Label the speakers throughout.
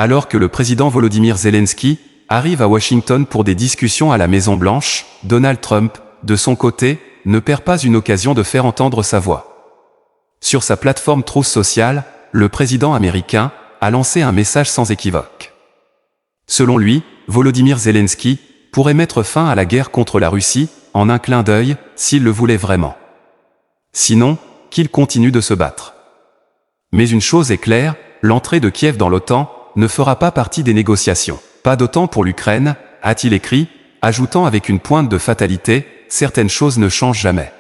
Speaker 1: Alors que le président Volodymyr Zelensky arrive à Washington pour des discussions à la Maison-Blanche, Donald Trump, de son côté, ne perd pas une occasion de faire entendre sa voix. Sur sa plateforme Truth Social, le président américain a lancé un message sans équivoque. Selon lui, Volodymyr Zelensky pourrait mettre fin à la guerre contre la Russie en un clin d'œil s'il le voulait vraiment. Sinon, qu'il continue de se battre. Mais une chose est claire, l'entrée de Kiev dans l'OTAN ne fera pas partie des négociations. Pas d'OTAN pour l'Ukraine, a-t-il écrit, ajoutant avec une pointe de fatalité, certaines choses ne changent jamais.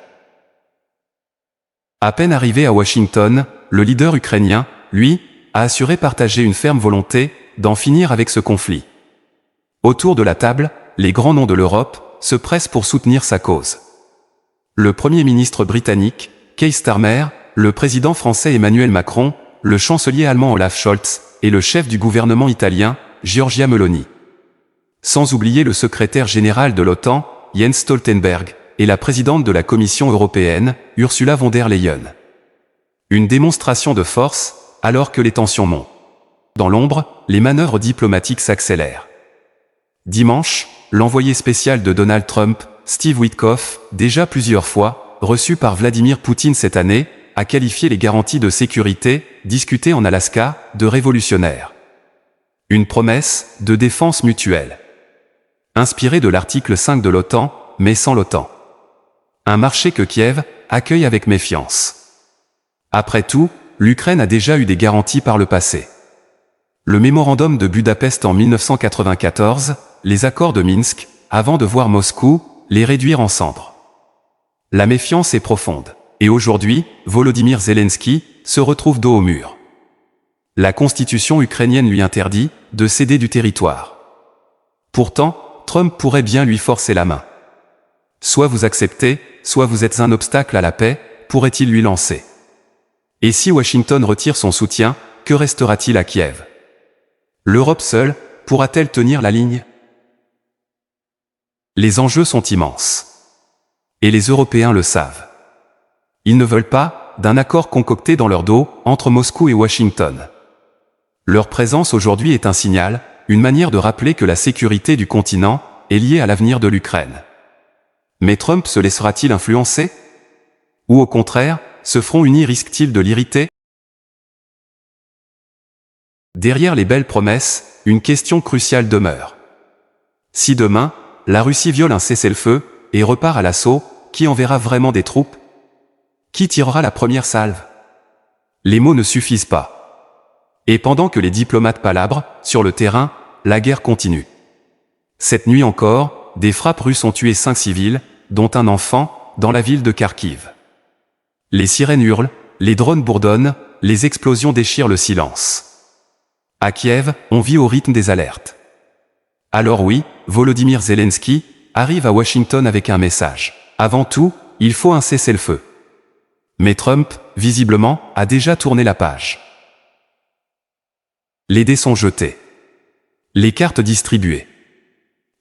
Speaker 1: À peine arrivé à Washington, le leader ukrainien, lui, a assuré partager une ferme volonté d'en finir avec ce conflit. Autour de la table, les grands noms de l'Europe se pressent pour soutenir sa cause. Le Premier ministre britannique, Keir Starmer, le président français Emmanuel Macron, le chancelier allemand Olaf Scholz et le chef du gouvernement italien, Giorgia Meloni. Sans oublier le secrétaire général de l'OTAN, Jens Stoltenberg, et la présidente de la Commission européenne, Ursula von der Leyen. Une démonstration de force, alors que les tensions montent. Dans l'ombre, les manœuvres diplomatiques s'accélèrent. Dimanche, l'envoyé spécial de Donald Trump, Steve Witkoff, déjà plusieurs fois, reçu par Vladimir Poutine cette année, a qualifié les garanties de sécurité, discutées en Alaska, de révolutionnaires. Une promesse de défense mutuelle. Inspirée de l'article 5 de l'OTAN, mais sans l'OTAN. Un marché que Kiev accueille avec méfiance. Après tout, l'Ukraine a déjà eu des garanties par le passé. Le mémorandum de Budapest en 1994, les accords de Minsk, avant de voir Moscou les réduire en cendres. La méfiance est profonde. Et aujourd'hui, Volodymyr Zelensky se retrouve dos au mur. La constitution ukrainienne lui interdit de céder du territoire. Pourtant, Trump pourrait bien lui forcer la main. Soit vous acceptez, soit vous êtes un obstacle à la paix, pourrait-il lui lancer. Et si Washington retire son soutien, que restera-t-il à Kiev? L'Europe seule pourra-t-elle tenir la ligne? Les enjeux sont immenses. Et les Européens le savent. Ils ne veulent pas d'un accord concocté dans leur dos entre Moscou et Washington. Leur présence aujourd'hui est un signal, une manière de rappeler que la sécurité du continent est liée à l'avenir de l'Ukraine. Mais Trump se laissera-t-il influencer? Ou au contraire, ce front uni risque-t-il de l'irriter? Derrière les belles promesses, une question cruciale demeure. Si demain, la Russie viole un cessez-le-feu et repart à l'assaut, qui enverra vraiment des troupes? Qui tirera la première salve? Les mots ne suffisent pas. Et pendant que les diplomates palabrent, sur le terrain, la guerre continue. Cette nuit encore, des frappes russes ont tué 5 civils, dont un enfant, dans la ville de Kharkiv. Les sirènes hurlent, les drones bourdonnent, les explosions déchirent le silence. À Kiev, on vit au rythme des alertes. Alors oui, Volodymyr Zelensky arrive à Washington avec un message. Avant tout, il faut un cessez-le-feu. Mais Trump, visiblement, a déjà tourné la page. Les dés sont jetés. Les cartes distribuées.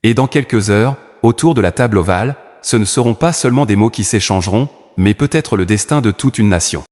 Speaker 1: Et dans quelques heures, autour de la table ovale, ce ne seront pas seulement des mots qui s'échangeront, mais peut-être le destin de toute une nation.